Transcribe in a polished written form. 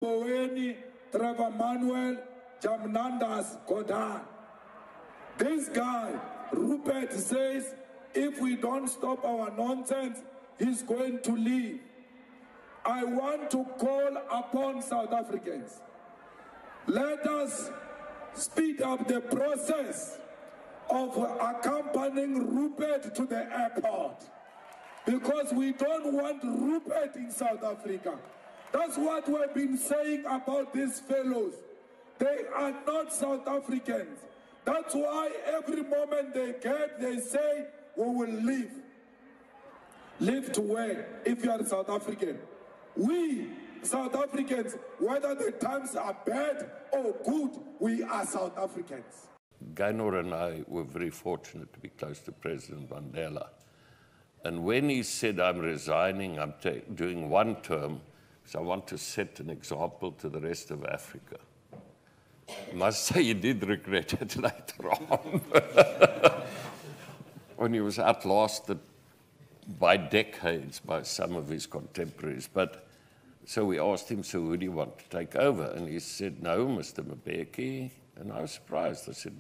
Mboweni, Trevor Manuel, Jamnandas Godan. This guy, Rupert, says if we don't stop our nonsense, he's going to leave. I want to call upon South Africans. Let us speed up the process of accompanying Rupert to the airport, because we don't want Rupert in South Africa. That's what we've been saying about these fellows. They are not South Africans. That's why every moment they say, we will leave. Leave to where, if you are South African? We, South Africans, whether the times are bad or good, we are South Africans. Gaynor and I were very fortunate to be close to President Mandela. And when he said, I'm resigning, I'm doing one term, because I want to set an example to the rest of Africa, I must say he did regret it later on. When he was outlasted by decades by some of his contemporaries. But so we asked him, so who do you want to take over? And he said, no, Mr. Mbeki. And I was surprised. I said,